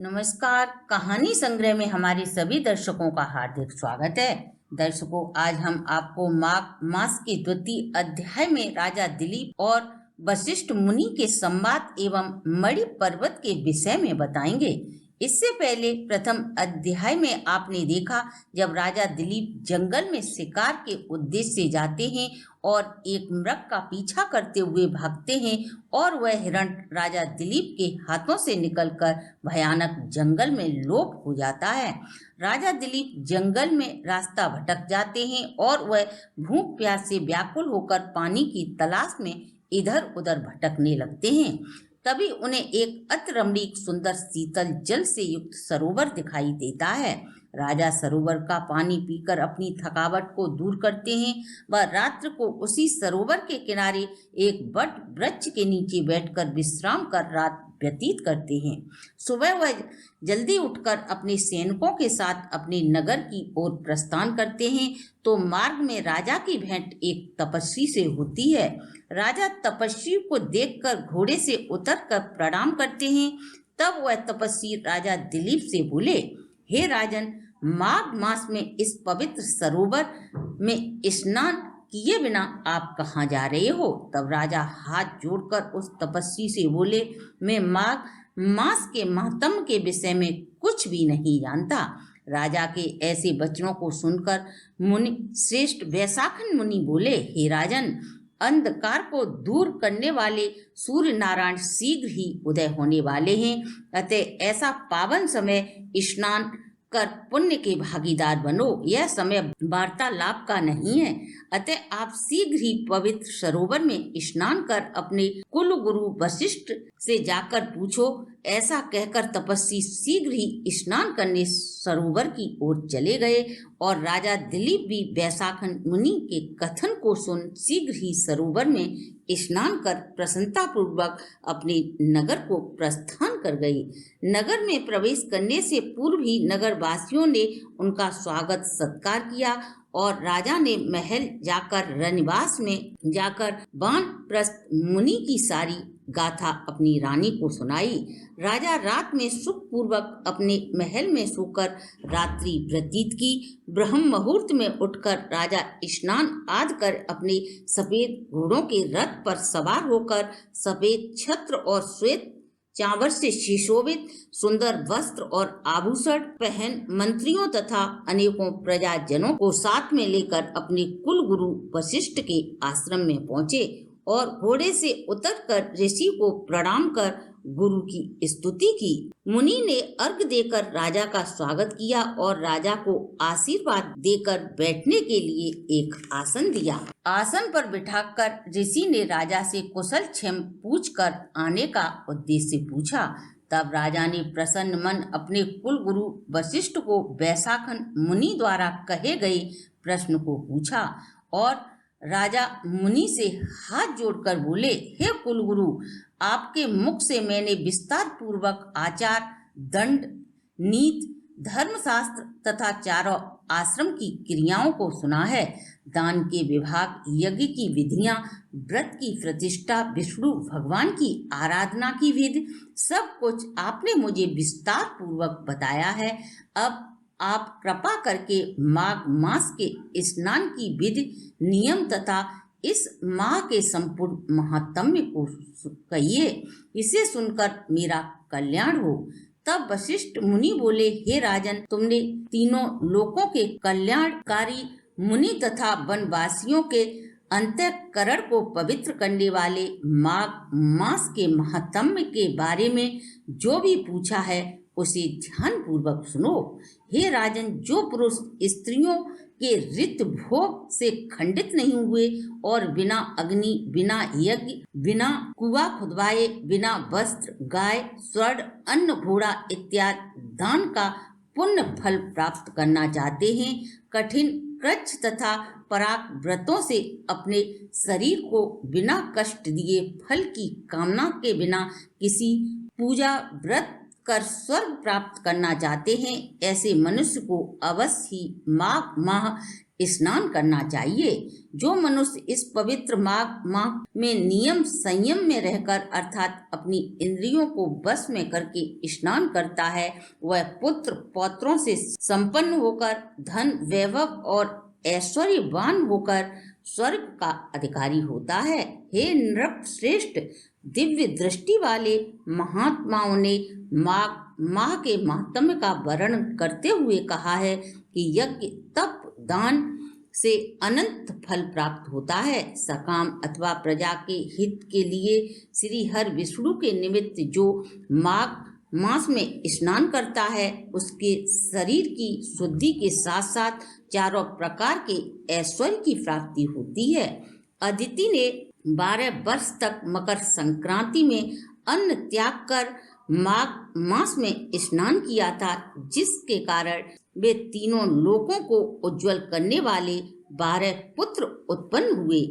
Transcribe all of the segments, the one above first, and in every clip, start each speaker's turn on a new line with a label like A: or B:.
A: नमस्कार। कहानी संग्रह में हमारे सभी दर्शकों का हार्दिक स्वागत है। दर्शकों, आज हम आपको माघ मास के द्वितीय अध्याय में राजा दिलीप और वशिष्ठ मुनि के संवाद एवं मणि पर्वत के विषय में बताएंगे। इससे पहले प्रथम अध्याय में आपने देखा जब राजा दिलीप जंगल में शिकार के उद्देश्य से जाते हैं और एक मृग का पीछा करते हुए भागते हैं और वह हिरण राजा दिलीप के हाथों से निकलकर भयानक जंगल में लोप हो जाता है। राजा दिलीप जंगल में रास्ता भटक जाते हैं और वह भूख प्यास से व्याकुल होकर पानी की तलाश में इधर उधर भटकने लगते हैं। तभी उन्हें एक अति रमणीक सुंदर शीतल जल से युक्त सरोवर दिखाई देता है। राजा सरोवर का पानी पीकर अपनी थकावट को दूर करते हैं। वह रात्र को उसी सरोवर के किनारे एक वट वृक्ष के नीचे बैठकर विश्राम कर रात व्यतीत करते हैं। सुबह वह जल्दी उठकर अपने सैनिकों के साथ अपने नगर की ओर प्रस्थान करते हैं तो मार्ग में राजा की भेंट एक तपस्वी से होती है। राजा तपस्वी को देखकर घोड़े से उतरकर प्रणाम करते हैं। तब वह तपस्वी राजा दिलीप से बोले, हे राजन, माघ मास में इस पवित्र सरोवर में स्नान किए बिना आप कहाँ जा रहे हो? तब राजा हाथ जोड़कर उस तपस्वी से बोले, मैं माघ मास के महात्म्य के विषय में कुछ भी नहीं जानता। राजा के ऐसे वचनों को सुनकर मुनि श्रेष्ठ वैशाखन मुनि बोले, हे राजन, अंधकार को दूर करने वाले सूर्य नारायण शीघ्र ही उदय होने वाले हैं। अतः ऐसा पावन समय स्नान कर पुण्य के भागीदार बनो। यह समय वार्तालाप का नहीं है। अतः आप शीघ्र ही पवित्र सरोवर में स्नान कर अपने कुल गुरु वशिष्ठ से जाकर पूछो। ऐसा कहकर तपस्वी शीघ्र ही स्नान करने सरोवर की ओर चले गए और राजा दिलीप भी वैशाखन मुनि के कथन को सुन शीघ्र ही सरोवर में स्नान कर प्रसन्नता पूर्वक अपने नगर को प्रस्थान कर गए। नगर में प्रवेश करने से पूर्व ही नगर वासियों ने उनका स्वागत सत्कार किया और राजा ने महल जाकर रनिवास में जाकर वानप्रस्थ मुनि की सारी गाथा अपनी रानी को सुनाई। राजा रात में सुख पूर्वक अपने महल में सोकर रात्रि व्यतीत की। ब्रह्म मुहूर्त में उठकर राजा स्नान आदि कर अपने सफेद घोड़ों के रथ पर सवार होकर सफेद छत्र और श्वेत चांवर से सुशोभित सुंदर वस्त्र और आभूषण पहन मंत्रियों तथा अनेकों प्रजाजनों को साथ में लेकर अपने कुल गुरु वशिष्ठ के आश्रम में पहुंचे और घोड़े से उतरकर ऋषि को प्रणाम कर गुरु की स्तुति की। मुनि ने अर्घ देकर राजा का स्वागत किया और राजा को आशीर्वाद देकर बैठने के लिए एक आसन दिया। आसन पर बिठाकर ऋषि ने राजा से कुशल क्षेम पूछकर आने का उद्देश्य पूछा। तब राजा ने प्रसन्न मन अपने कुल गुरु वशिष्ठ को वैशाखन मुनि द्वारा कहे गए प्रश्न को पूछा और राजा मुनि से हाथ जोड़कर बोले, हे कुलगुरु, आपके मुख से मैंने विस्तार पूर्वक आचार, दंड, नीति, धर्मशास्त्र तथा चारों आश्रम की क्रियाओं को सुना है। दान के विभाग, यज्ञ की विधियां, व्रत की प्रतिष्ठा, विष्णु भगवान की आराधना की विधि, सब कुछ आपने मुझे विस्तार पूर्वक बताया है। अब आप कृपा करके माघ मास के स्नान की विधि, नियम तथा इस माह के संपूर्ण महात्म्य को कहिए। इसे सुनकर मेरा कल्याण हो। तब वशिष्ठ मुनि बोले, हे राजन, तुमने तीनों लोकों के कल्याणकारी मुनि तथा वनवासियों के अंतःकरण को पवित्र करने वाले माघ मास के महात्म्य के बारे में जो भी पूछा है उसे ध्यान पूर्वक सुनो। हे राजन, जो पुरुष स्त्रियों के ऋत भोग से खंडित नहीं हुए और बिना अग्नि, बिना यज्ञ, बिना कुआं खुदवाए, बिना वस्त्र, गाय, स्वर्ण, अन्न, घोड़ा इत्यादि दान का पुण्य फल प्राप्त करना चाहते हैं, कठिन कृच्छ तथा पराग व्रतों से अपने शरीर को बिना कष्ट दिए, फल की कामना के बिना किसी पूजा, व्रत कर स्वर्ग प्राप्त करना चाहते हैं, ऐसे मनुष्य को अवश्य ही माघ माह स्नान करना चाहिए। जो मनुष्य इस पवित्र माघ माह में नियम संयम में रहकर अर्थात अपनी इंद्रियों को वश में करके स्नान करता है, वह पुत्र पौत्रों से संपन्न होकर धन वैभव और ऐश्वर्यवान होकर स्वर्ग का अधिकारी होता है। हे नृप श्रेष्ठ, दिव्य दृष्टि वाले महात्माओं ने माघ माह के महात्म्य का वर्णन करते हुए कहा है कि यज्ञ तप दान से अनंत फल प्राप्त होता है। सकाम अथवा प्रजा के हित के लिए श्री हर विष्णु के निमित्त जो माघ मास में स्नान करता है, उसके शरीर की शुद्धि के साथ साथ चारों प्रकार के ऐश्वर्य की प्राप्ति होती है। अदिति ने 12 वर्ष तक मकर संक्रांति में अन्न त्याग कर माघ मास में स्नान किया था, जिसके कारण वे तीनों लोकों को उज्जवल करने वाले 12 पुत्र उत्पन्न हुए।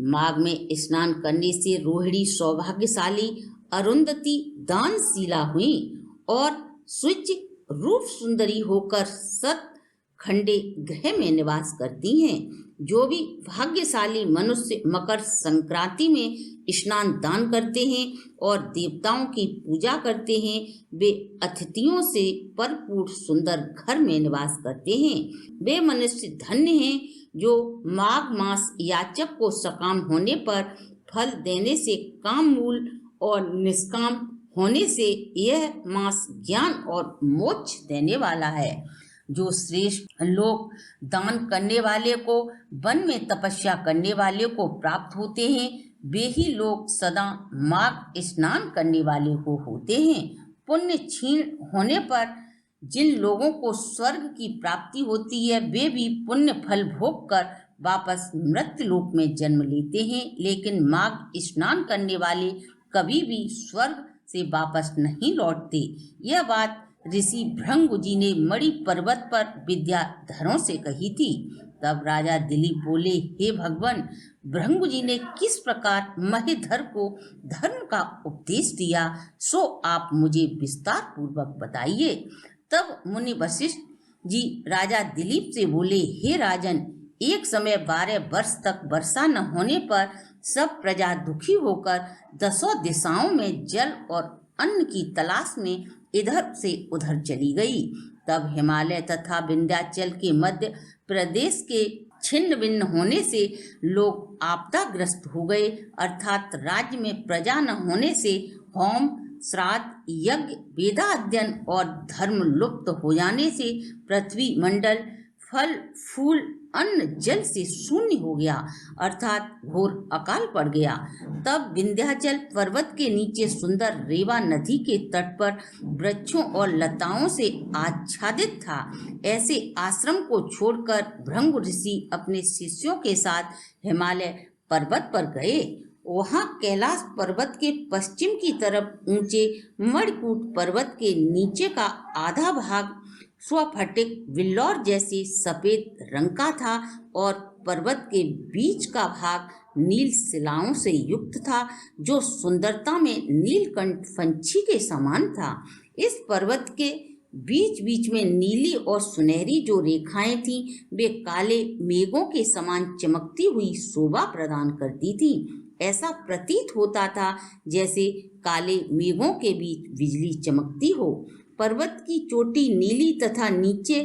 A: माघ में स्नान करने से रोहिणी सौभाग्यशाली, अरुंधति दानशीला हुई और स्विच रूप सुंदरी होकर सत खंडे ग्रह में निवास करती हैं। जो भी भाग्यशाली मनुष्य मकर संक्रांति में स्नान दान करते हैं और देवताओं की पूजा करते हैं, वे अतिथियों से भरपूर सुंदर घर में निवास करते हैं। वे मनुष्य धन्य हैं जो माघ मास याचक को सकाम होने पर फल देने से काम मूल और निष्काम होने से यह मास ज्ञान और मोक्ष देने वाला है। जो श्रेष्ठ लोग दान करने वाले को, वन में तपस्या करने वाले को प्राप्त होते हैं, वे ही लोग सदा माघ स्नान करने वाले को होते हैं। पुण्य क्षीण होने पर जिन लोगों को स्वर्ग की प्राप्ति होती है, वे भी पुण्य फल भोग कर वापस मृत्यु लोक में जन्म लेते हैं, लेकिन माघ स्नान करने वाले कभी भी स्वर्ग से वापस नहीं लौटते। यह बात ऋषि भृंगु जी ने मणि पर्वत पर विद्याधरों से कही थी। तब राजा दिलीप बोले, हे भगवान, भृंगु जी ने किस प्रकार महीधर को धर्म का उपदेश दिया, सो आप मुझे विस्तार पूर्वक बताइए। तब मुनि वशिष्ठ जी राजा दिलीप से बोले, हे राजन, एक समय 12 वर्ष तक वर्षा न होने पर सब प्रजा दुखी होकर 10 दिशाओं में जल और अन्न की तलाश में इधर से उधर चली गई। तब हिमालय तथा विंध्याचल के मध्य प्रदेश के छिन्न भिन्न होने से लोग आपदाग्रस्त हो गए, अर्थात राज्य में प्रजा न होने से होम श्राद्ध यज्ञ वेदाध्ययन और धर्म लुप्त हो जाने से पृथ्वी मंडल फल फूल अन्न जल से शून्य हो गया, अर्थात घोर अकाल पड़ गया। तब विंध्याचल पर्वत के नीचे सुंदर रेवा नदी के तट पर वृक्षों और लताओं से आच्छादित था। ऐसे आश्रम को छोड़कर भृंगु ऋषि अपने शिष्यों के साथ हिमालय पर्वत पर गए। वहां कैलाश पर्वत के पश्चिम की तरफ ऊंचे मणिकूट पर्वत के नीचे का आधा भाग स्वफटिक विल्लौर जैसे सफेद रंग का था और पर्वत के बीच का भाग नील शिलाओं से युक्त था, जो सुंदरता में नीलकंठ पंछी के समान था। इस पर्वत के बीच बीच में नीली और सुनहरी जो रेखाएं थीं, वे काले मेघों के समान चमकती हुई शोभा प्रदान करती थीं। ऐसा प्रतीत होता था जैसे काले मेघों के बीच बिजली चमकती हो। पर्वत की चोटी नीली तथा नीचे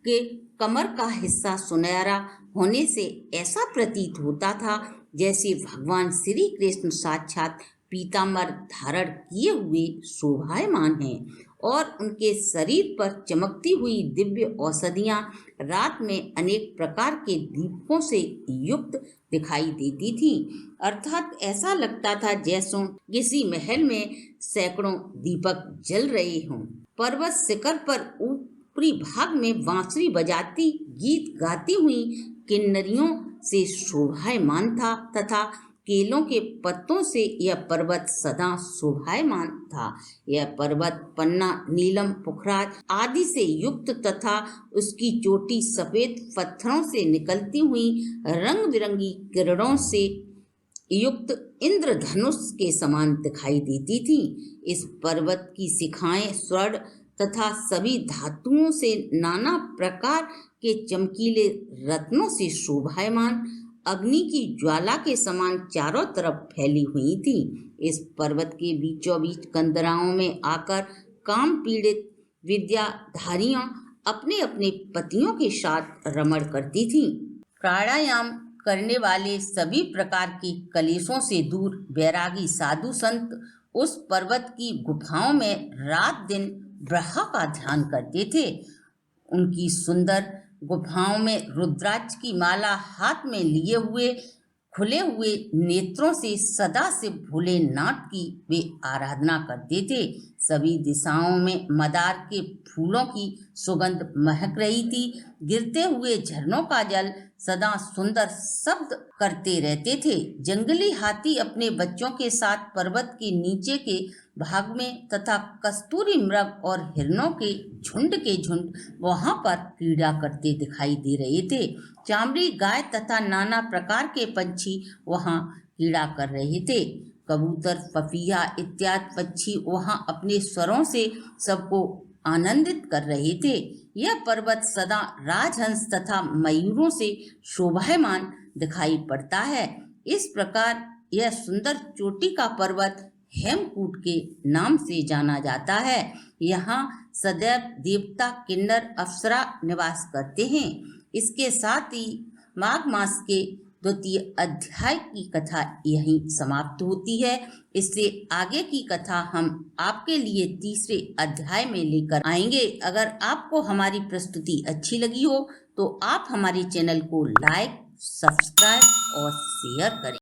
A: के कमर का हिस्सा सुनहरा होने से ऐसा प्रतीत होता था जैसे भगवान श्री कृष्ण साक्षात पीतांबर धारण किए हुए शोभायमान हैं और उनके शरीर पर चमकती हुई दिव्य औषधियां रात में अनेक प्रकार के दीपकों से युक्त दिखाई देती थीं। अर्थात ऐसा लगता था जैसो किसी महल में सैकड़ों दीपक जल रहे हों। पर्वत शिखर पर ऊपरी भाग में बांसुरी बजाती गीत गाती हुई किन्नरियों से शोभायमान था तथा केलों के पत्तों से यह पर्वत सदा शोभायमान था। यह पर्वत पन्ना नीलम पुखराज आदि से युक्त तथा उसकी चोटी सफेद पत्थरों से निकलती हुई रंग बिरंगी किरणों से युक्त इंद्रधनुष के समान दिखाई देती थी। इस पर्वत की शिखाएं स्वर्ण तथा सभी धातुओं से नाना प्रकार के चमकीले रत्नों से शोभायमान अग्नि की ज्वाला के समान चारों तरफ फैली हुई थी। इस पर्वत के बीचों बीच कंदराओं में आकर काम पीड़ित विद्याधारियां अपने अपने पतियों के साथ रमण करती थीं। प्राणायाम करने वाले सभी प्रकार की कलेशों से दूर वैरागी साधु संत उस पर्वत की गुफाओं में रात दिन ब्रह्मा का ध्यान करते थे। उनकी सुंदर गुफाओं में रुद्राक्ष की माला हाथ में लिए हुए खुले हुए नेत्रों से सदा से भोलेनाथ की वे आराधना करते थे। सभी दिशाओं में मदार के फूलों की सुगंध महक रही थी। गिरते हुए झरनों का जल सदा सुंदर शब्द करते रहते थे। जंगली हाथी अपने बच्चों के साथ पर्वत के नीचे के भाग में तथा कस्तूरी मृग और हिरणों के झुंड वहां पर क्रीड़ा करते दिखाई दे रहे थे। चामड़ी गाय तथा नाना प्रकार के पंछी वहां क्रीड़ा कर रहे थे। कबूतर, पपीहा इत्यादि पक्षी वहां अपने स्वरों से सबको आनंदित कर रहे थे। यह पर्वत सदा राजहंस तथा मयूरों से शोभायमान दिखाई पड़ता है। इस प्रकार यह सुंदर चोटी का पर्वत हेमकूट के नाम से जाना जाता है। यहाँ सदैव देवता, किन्नर, अप्सरा निवास करते हैं। इसके साथ ही माघ मास के द्वितीय अध्याय की कथा यहीं समाप्त होती है। इससे आगे की कथा हम आपके लिए तीसरे अध्याय में लेकर आएंगे। अगर आपको हमारी प्रस्तुति अच्छी लगी हो तो आप हमारे चैनल को लाइक, सब्सक्राइब और शेयर करें।